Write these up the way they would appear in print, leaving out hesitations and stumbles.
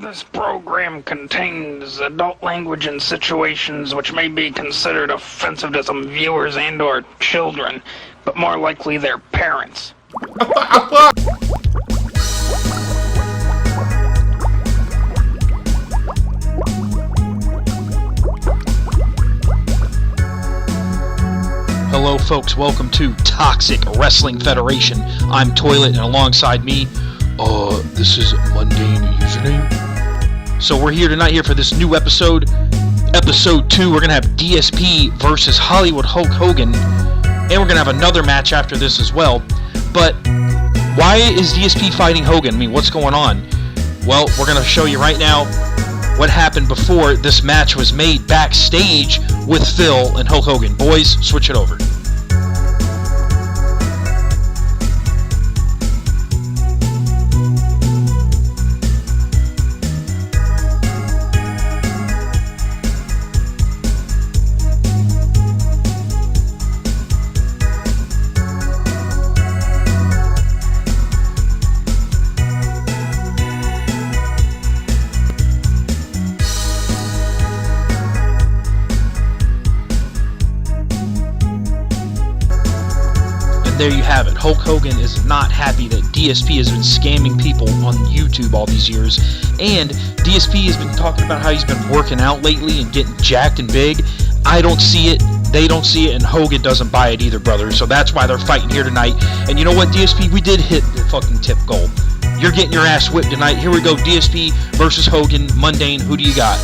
This program contains adult language and situations which may be considered offensive to some viewers and/or children, but more likely their parents. Hello folks, welcome to Toxic Wrestling Federation. I'm Toilet, and alongside me, this is Mundane Username. So we're here tonight for this new episode, episode 2. We're going to have DSP versus Hollywood Hulk Hogan, and we're going to have another match after this as well. But why is DSP fighting Hogan? I mean, what's going on? Well, we're going to show you right now what happened before this match was made backstage with Phil and Hulk Hogan. Boys, switch it over. There you have it. Hulk Hogan is not happy that DSP has been scamming people on YouTube all these years, and DSP has been talking about how he's been working out lately and getting jacked and big. I don't see it, they don't see it, and Hogan doesn't buy it either, brother. So that's why they're fighting here tonight. And you know what, DSP, we did hit the fucking tip goal. You're getting your ass whipped tonight. Here we go, DSP versus Hogan. Mundane, who do you got?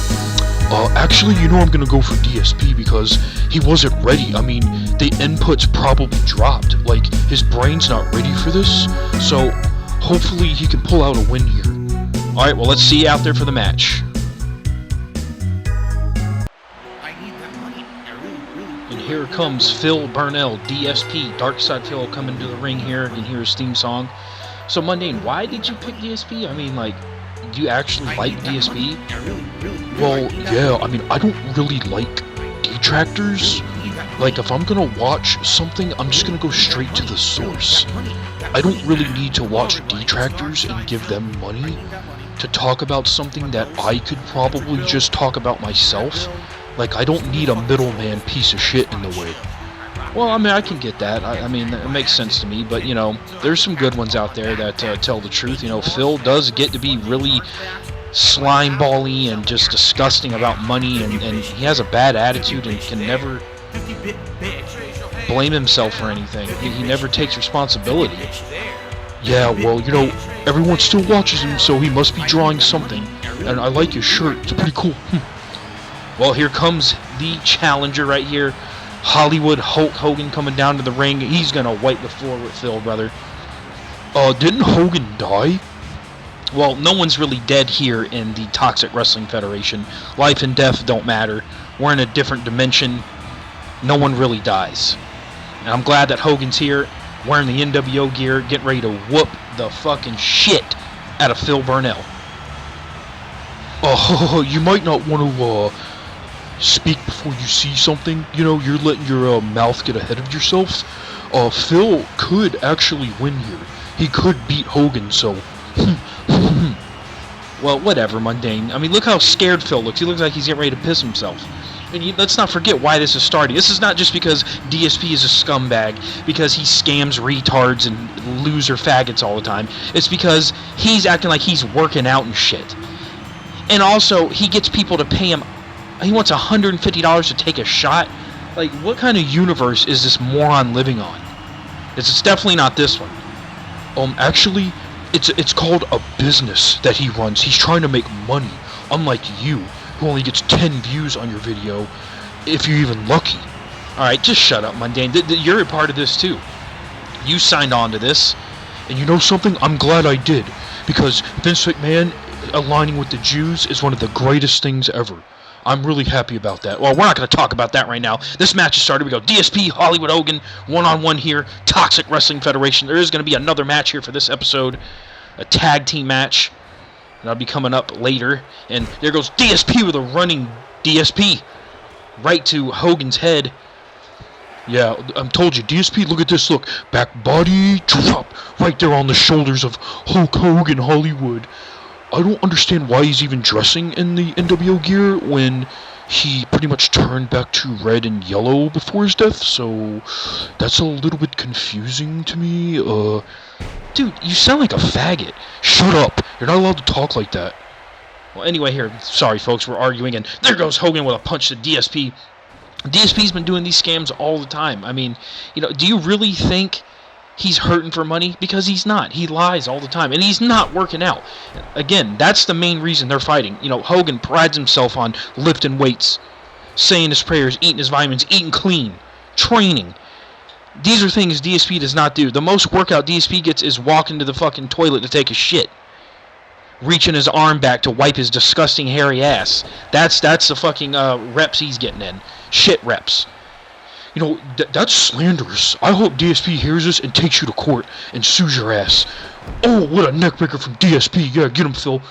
Actually, you know I'm gonna go for DSP because he wasn't ready. I mean, the inputs probably dropped. Like, his brain's not ready for this. So, hopefully he can pull out a win here. Alright, well, let's see you out there for the match. And here comes Phil Burnell, DSP. Darkside Phil coming to the ring here. You can hear his theme song. So, Mundane, why did you pick DSP? I mean, like, do you actually like DSP? Well, yeah, I mean, I don't really like detractors. Like, if I'm gonna watch something, I'm just gonna go straight to the source. I don't really need to watch detractors and give them money to talk about something that I could probably just talk about myself. Like, I don't need a middleman piece of shit in the way. Well, I mean, I can get that. I mean, it makes sense to me. But, you know, there's some good ones out there that tell the truth. You know, Phil does get to be really slime-bally and just disgusting about money. And he has a bad attitude and can never blame himself for anything. He never takes responsibility. Yeah, well, you know, everyone still watches him, so he must be drawing something. And I like his shirt. It's pretty cool. Well, here comes the challenger right here. Hollywood Hulk Hogan coming down to the ring. He's gonna wipe the floor with Phil, brother. Didn't Hogan die? Well, no one's really dead here in the Toxic Wrestling Federation. Life and death don't matter. We're in a different dimension. No one really dies. And I'm glad that Hogan's here, wearing the NWO gear, getting ready to whoop the fucking shit out of Phil Burnell. You might not want to, speak before you see something. You know, you're letting your mouth get ahead of yourself. Phil could actually win here. He could beat Hogan, so... Well, whatever, Mundane. I mean, look how scared Phil looks. He looks like he's getting ready to piss himself. And let's not forget why this is starting. This is not just because DSP is a scumbag, because he scams retards and loser faggots all the time. It's because he's acting like he's working out and shit. And also, he gets people to pay him. He wants $150 to take a shot. Like, what kind of universe is this moron living on? It's definitely not this one. Actually, it's called a business that he runs. He's trying to make money, unlike you, who only gets 10 views on your video, if you're even lucky. Alright, just shut up, Mundane. You're a part of this, too. You signed on to this. And you know something? I'm glad I did. Because Vince McMahon aligning with the Jews is one of the greatest things ever. I'm really happy about that. Well, we're not going to talk about that right now. This match has started. We go DSP, Hollywood Hogan, one-on-one here, Toxic Wrestling Federation. There is going to be another match here for this episode, a tag team match. And that'll be coming up later. And there goes DSP with a running DSP right to Hogan's head. Yeah, I'm told you, DSP, look at this, look. Back body drop right there on the shoulders of Hulk Hogan Hollywood. I don't understand why he's even dressing in the NWO gear when he pretty much turned back to red and yellow before his death, so that's a little bit confusing to me. Dude, you sound like a faggot. Shut up. You're not allowed to talk like that. Well, anyway, here, sorry folks, we're arguing, and there goes Hogan with a punch to DSP. DSP's been doing these scams all the time. I mean, do you really think he's hurting for money? Because he's not. He lies all the time, and he's not working out. Again, that's the main reason they're fighting. Hogan prides himself on lifting weights, saying his prayers, eating his vitamins, eating clean, training. These are things DSP does not do. The most workout DSP gets is walking to the fucking toilet to take a shit, reaching his arm back to wipe his disgusting hairy ass. That's the fucking reps he's getting in. Shit reps. That's slanderous. I hope DSP hears this and takes you to court and sues your ass. Oh, what a neckbreaker from DSP. Yeah, get him, Phil.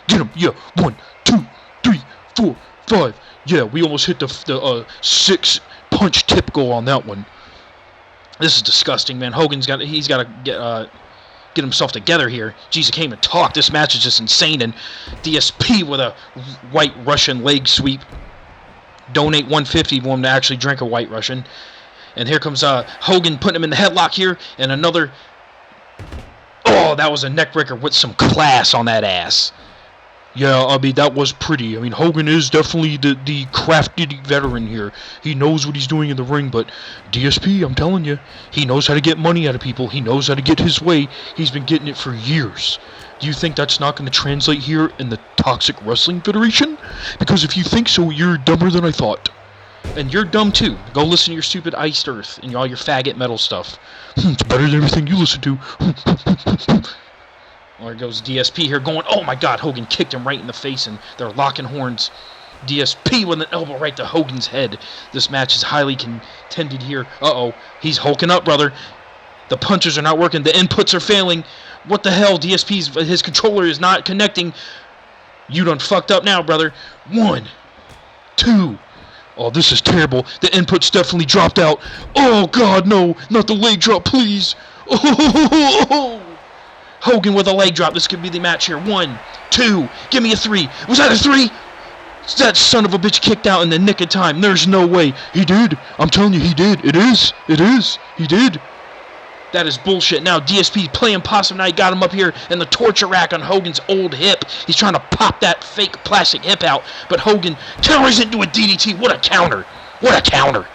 Get him. Yeah, 1, 2, 3, 4, 5. Yeah, we almost hit the 6-punch tip goal on that one. This is disgusting, man. He's got to get himself together here. Jeez, I can't even talk. This match is just insane. And DSP with a White Russian leg sweep. Donate $150 for him to actually drink a White Russian. And here comes Hogan putting him in the headlock here. And another... Oh, that was a neckbreaker with some class on that ass. Yeah, I mean, that was pretty. I mean, Hogan is definitely the crafty veteran here. He knows what he's doing in the ring, but DSP, I'm telling you, he knows how to get money out of people. He knows how to get his way. He's been getting it for years. Do you think that's not going to translate here in the Toxic Wrestling Federation? Because if you think so, you're dumber than I thought. And you're dumb too. Go listen to your stupid Iced Earth and all your faggot metal stuff. It's better than everything you listen to. There goes DSP here going, oh my god, Hogan kicked him right in the face and they're locking horns. DSP with an elbow right to Hogan's head. This match is highly contended here. Uh-oh, he's hulking up, brother. The punches are not working. The inputs are failing. What the hell? His controller is not connecting. You done fucked up now, brother. 1, 2. Oh, this is terrible. The input's definitely dropped out. Oh, God, no. Not the leg drop, please. Oh. Hogan with a leg drop. This could be the match here. 1, 2. Give me a 3. Was that a 3? That son of a bitch kicked out in the nick of time. There's no way. He did. I'm telling you, he did. It is. He did. That is bullshit. Now DSP playing possum. Now he got him up here in the torture rack on Hogan's old hip. He's trying to pop that fake plastic hip out. But Hogan counters into a DDT. What a counter. What a counter.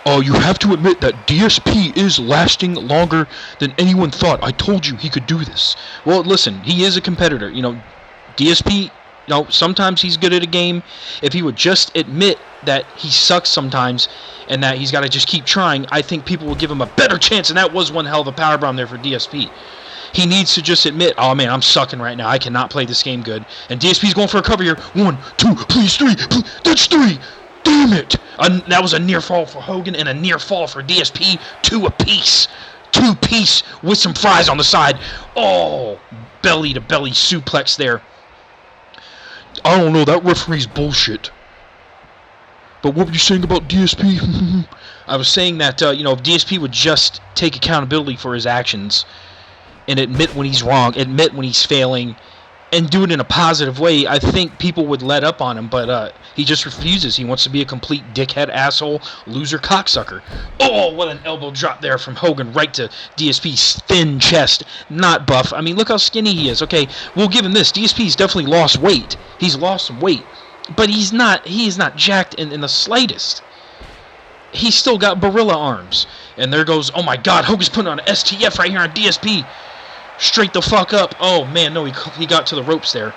You have to admit that DSP is lasting longer than anyone thought. I told you he could do this. Well, listen, he is a competitor. DSP, sometimes he's good at a game. If he would just admit that he sucks sometimes and that he's got to just keep trying, I think people will give him a better chance. And that was one hell of a powerbomb there for DSP. He needs to just admit, oh man, I'm sucking right now. I cannot play this game good. And DSP's going for a cover here. 1, 2, please 3. That's 3. Damn it! That was a near fall for Hogan and a near fall for DSP. 2 apiece. 2-piece with some fries on the side. Oh, belly-to-belly suplex there. I don't know, that referee's bullshit. But what were you saying about DSP? I was saying that, if DSP would just take accountability for his actions and admit when he's wrong, admit when he's failing, and do it in a positive way, I think people would let up on him, but he just refuses. He wants to be a complete dickhead, asshole, loser, cocksucker. Oh, what an elbow drop there from Hogan right to DSP's thin chest. Not buff. I mean, look how skinny he is. Okay, we'll give him this. DSP's definitely lost weight. He's lost some weight, but he is not jacked in the slightest. He's still got gorilla arms. And there goes, oh my god, Hogan's putting on an STF right here on DSP. Straight the fuck up. Oh, man, no, he got to the ropes there.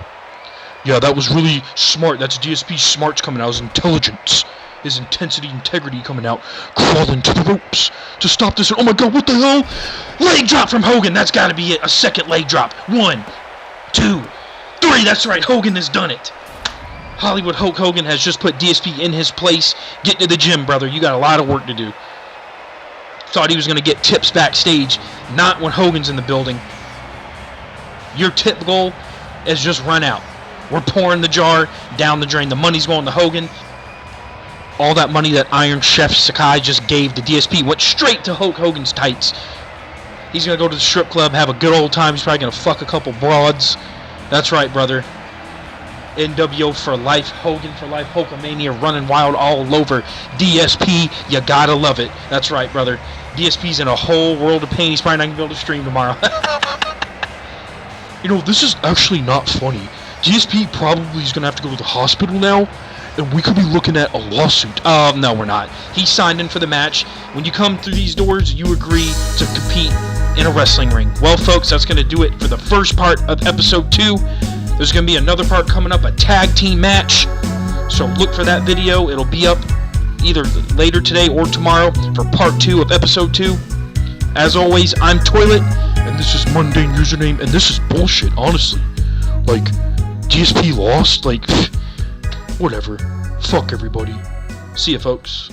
Yeah, that was really smart. That's DSP's smarts coming out. His intelligence. His integrity coming out. Crawling to the ropes to stop this. Oh, my God, what the hell? Leg drop from Hogan. That's got to be it. A second leg drop. 1, 2, 3. That's right. Hogan has done it. Hollywood Hulk Hogan has just put DSP in his place. Get to the gym, brother. You got a lot of work to do. Thought he was going to get tips backstage. Not when Hogan's in the building. Your tip goal is just run out. We're pouring the jar down the drain. The money's going to Hogan. All that money that Iron Chef Sakai just gave to DSP went straight to Hulk Hogan's tights. He's gonna go to the strip club, have a good old time. He's probably gonna fuck a couple broads. That's right, brother. NWO for life, Hogan for life, Hulkamania running wild all over. DSP, you gotta love it. That's right, brother. DSP's in a whole world of pain. He's probably not gonna be able to stream tomorrow. You know, this is actually not funny. DSP probably is gonna have to go to the hospital now, and we could be looking at a lawsuit. No, we're not. He signed in for the match. When you come through these doors, you agree to compete in a wrestling ring. Well, folks, that's gonna do it for the first part of episode 2. There's going to be another part coming up, a tag team match. So look for that video. It'll be up either later today or tomorrow for part 2 of episode 2. As always, I'm Toilet. And this is Mundane Username. And this is bullshit, honestly. Like, DSP lost? Like, whatever. Fuck everybody. See ya, folks.